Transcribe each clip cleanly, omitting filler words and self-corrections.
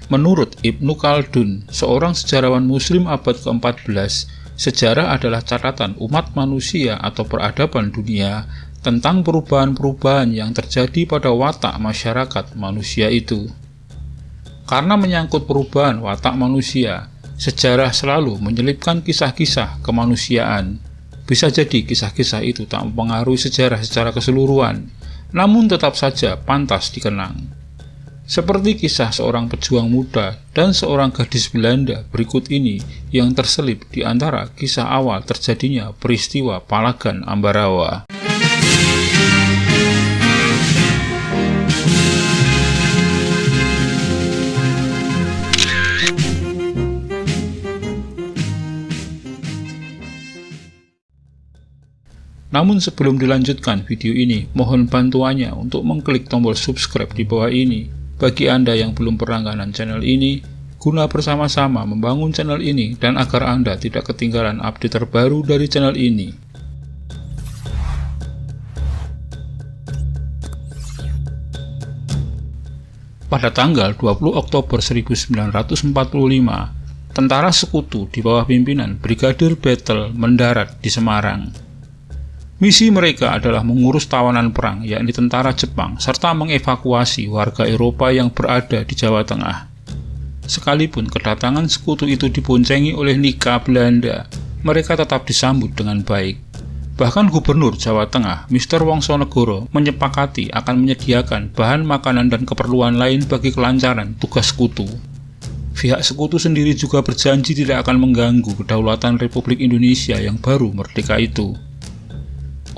Menurut Ibnu Khaldun, seorang sejarawan Muslim abad ke-14, sejarah adalah catatan umat manusia atau peradaban dunia tentang perubahan-perubahan yang terjadi pada watak masyarakat manusia itu. Karena menyangkut perubahan watak manusia, sejarah selalu menyelipkan kisah-kisah kemanusiaan. Bisa jadi kisah-kisah itu tak mempengaruhi sejarah secara keseluruhan, namun tetap saja pantas dikenang. Seperti kisah seorang pejuang muda dan seorang gadis Belanda berikut ini yang terselip di antara kisah awal terjadinya peristiwa Palagan Ambarawa. Namun sebelum dilanjutkan video ini, mohon bantuannya untuk mengklik tombol subscribe di bawah ini bagi Anda yang belum berlangganan channel ini, guna bersama-sama membangun channel ini dan agar Anda tidak ketinggalan update terbaru dari channel ini. Pada tanggal 20 Oktober 1945, tentara sekutu di bawah pimpinan Brigadir Bethel mendarat di Semarang. Misi mereka adalah mengurus tawanan perang, yakni tentara Jepang, serta mengevakuasi warga Eropa yang berada di Jawa Tengah. Sekalipun kedatangan sekutu itu diboncengi oleh Nika Belanda, mereka tetap disambut dengan baik. Bahkan Gubernur Jawa Tengah, Mr. Wongsonegoro, menyepakati akan menyediakan bahan makanan dan keperluan lain bagi kelancaran tugas sekutu. Pihak sekutu sendiri juga berjanji tidak akan mengganggu kedaulatan Republik Indonesia yang baru merdeka itu.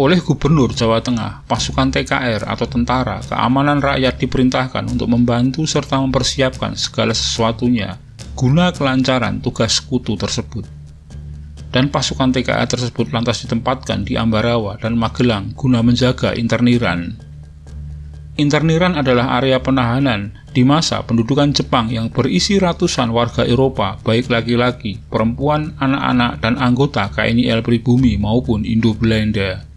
Oleh Gubernur Jawa Tengah, pasukan TKR atau Tentara Keamanan Rakyat diperintahkan untuk membantu serta mempersiapkan segala sesuatunya guna kelancaran tugas sekutu tersebut. Dan pasukan TKR tersebut lantas ditempatkan di Ambarawa dan Magelang guna menjaga interniran. Interniran adalah area penahanan di masa pendudukan Jepang yang berisi ratusan warga Eropa, baik laki-laki, perempuan, anak-anak, dan anggota KNIL pribumi maupun Indo-Belanda.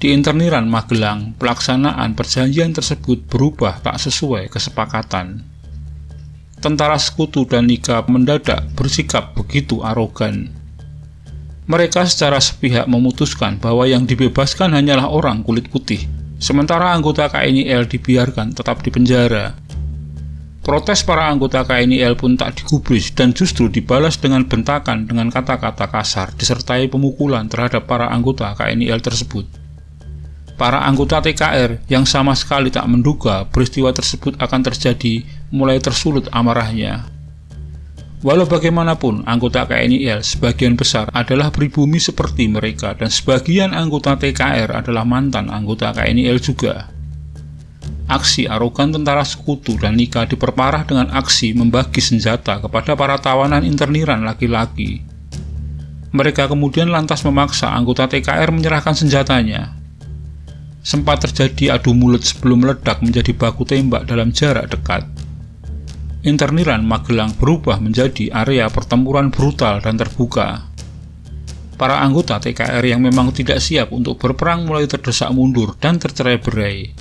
Di interniran Magelang, pelaksanaan perjanjian tersebut berubah tak sesuai kesepakatan. Tentara sekutu dan Nika mendadak bersikap begitu arogan. Mereka secara sepihak memutuskan bahwa yang dibebaskan hanyalah orang kulit putih, sementara anggota KNIL dibiarkan tetap di penjara. Protes para anggota KNIL pun tak digubris dan justru dibalas dengan bentakan dengan kata-kata kasar disertai pemukulan terhadap para anggota KNIL tersebut. Para anggota TKR yang sama sekali tak menduga peristiwa tersebut akan terjadi mulai tersulut amarahnya. Walau bagaimanapun, anggota KNIL sebagian besar adalah pribumi seperti mereka dan sebagian anggota TKR adalah mantan anggota KNIL juga. Aksi arogan tentara sekutu dan Nika diperparah dengan aksi membagi senjata kepada para tawanan interniran laki-laki. Mereka kemudian lantas memaksa anggota TKR menyerahkan senjatanya. Sempat terjadi adu mulut sebelum meledak menjadi baku tembak dalam jarak dekat. Interniran Magelang berubah menjadi area pertempuran brutal dan terbuka. Para anggota TKR yang memang tidak siap untuk berperang mulai terdesak mundur dan tercerai-berai.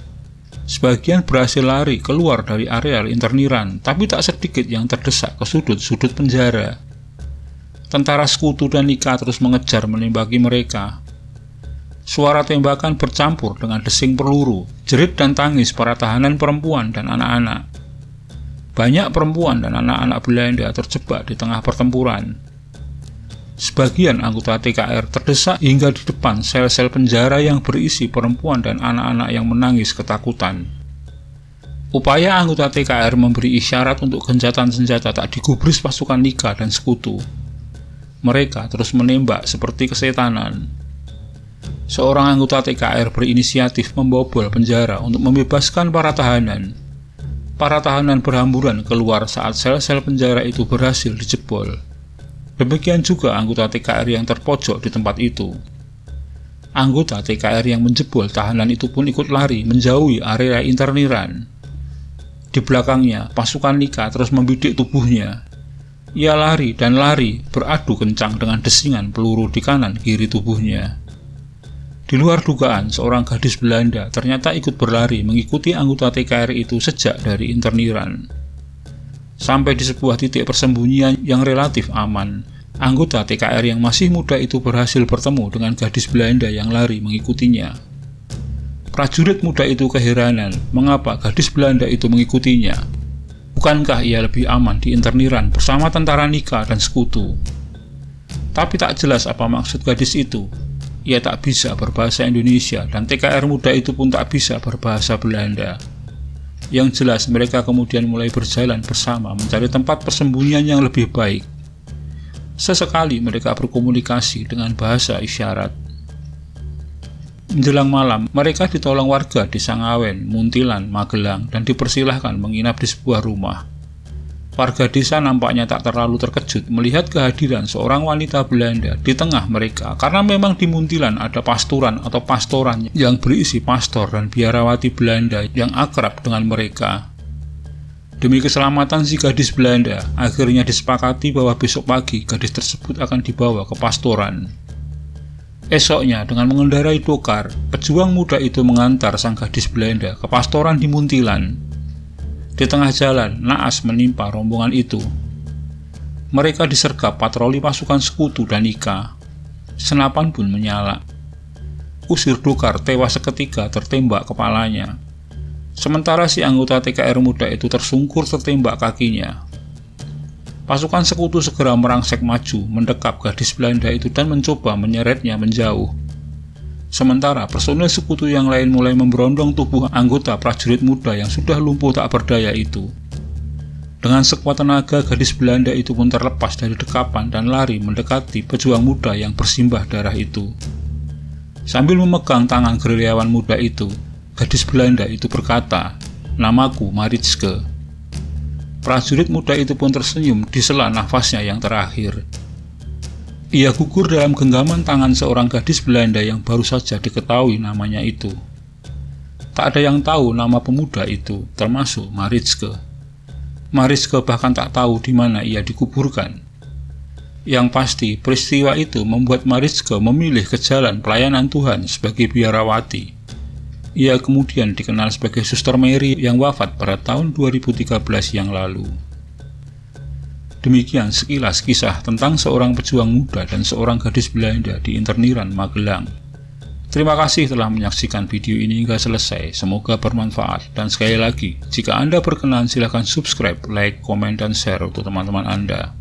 Sebagian berhasil lari keluar dari areal interniran, tapi tak sedikit yang terdesak ke sudut-sudut penjara. Tentara sekutu dan Nika terus mengejar menembaki mereka. Suara tembakan bercampur dengan desing peluru, jerit dan tangis para tahanan perempuan dan anak-anak. Banyak perempuan dan anak-anak Belanda terjebak di tengah pertempuran. Sebagian anggota TKR terdesak hingga di depan sel-sel penjara yang berisi perempuan dan anak-anak yang menangis ketakutan. Upaya anggota TKR memberi isyarat untuk gencatan senjata tak digubris pasukan Nika dan sekutu. Mereka terus menembak seperti kesetanan. Seorang anggota TKR berinisiatif membobol penjara untuk membebaskan para tahanan. Para tahanan berhamburan keluar saat sel-sel penjara itu berhasil dijebol. Demikian juga anggota TKR yang terpojok di tempat itu. Anggota TKR yang menjebol tahanan itu pun ikut lari menjauhi area interniran. Di belakangnya, pasukan Nika terus membidik tubuhnya. Ia lari dan lari, beradu kencang dengan desingan peluru di kanan kiri tubuhnya. Di luar dugaan, seorang gadis Belanda ternyata ikut berlari mengikuti anggota TKR itu sejak dari interniran. Sampai di sebuah titik persembunyian yang relatif aman, anggota TKR yang masih muda itu berhasil bertemu dengan gadis Belanda yang lari mengikutinya. Prajurit muda itu keheranan mengapa gadis Belanda itu mengikutinya. Bukankah ia lebih aman di interniran bersama tentara Nika dan sekutu? Tapi tak jelas apa maksud gadis itu. Ia tak bisa berbahasa Indonesia dan TKR muda itu pun tak bisa berbahasa Belanda. Yang jelas mereka kemudian mulai berjalan bersama mencari tempat persembunyian yang lebih baik. Sesekali mereka berkomunikasi dengan bahasa isyarat. Menjelang malam, mereka ditolong warga di Sangawen, Muntilan, Magelang dan dipersilahkan menginap di sebuah rumah. Warga desa nampaknya tak terlalu terkejut melihat kehadiran seorang wanita Belanda di tengah mereka karena memang di Muntilan ada pasturan atau pastoran yang berisi pastor dan biarawati Belanda yang akrab dengan mereka. Demi keselamatan si gadis Belanda, akhirnya disepakati bahwa besok pagi gadis tersebut akan dibawa ke pastoran. Esoknya dengan mengendarai dokar, pejuang muda itu mengantar sang gadis Belanda ke pastoran di Muntilan. Di tengah jalan, naas menimpa rombongan itu. Mereka disergap patroli pasukan sekutu dan Nika. Senapan pun menyala. Kusir Dokar tewas seketika tertembak kepalanya. Sementara si anggota TKR muda itu tersungkur tertembak kakinya. Pasukan sekutu segera merangsek maju, mendekap gadis Belanda itu dan mencoba menyeretnya menjauh. Sementara personel sekutu yang lain mulai memberondong tubuh anggota prajurit muda yang sudah lumpuh tak berdaya itu. Dengan sekuat tenaga, gadis Belanda itu pun terlepas dari dekapan dan lari mendekati pejuang muda yang bersimbah darah itu. Sambil memegang tangan gerilyawan muda itu, gadis Belanda itu berkata, "Namaku Maritske." Prajurit muda itu pun tersenyum di sela nafasnya yang terakhir. Ia gugur dalam genggaman tangan seorang gadis Belanda yang baru saja diketahui namanya itu. Tak ada yang tahu nama pemuda itu, termasuk Maritske. Maritske bahkan tak tahu di mana ia dikuburkan. Yang pasti, peristiwa itu membuat Maritske memilih ke jalan pelayanan Tuhan sebagai biarawati. Ia kemudian dikenal sebagai Suster Mary yang wafat pada tahun 2013 yang lalu. Demikian sekilas kisah tentang seorang pejuang muda dan seorang gadis Belanda di interniran Magelang. Terima kasih telah menyaksikan video ini hingga selesai, semoga bermanfaat. Dan sekali lagi, jika Anda berkenan silahkan subscribe, like, komen, dan share untuk teman-teman Anda.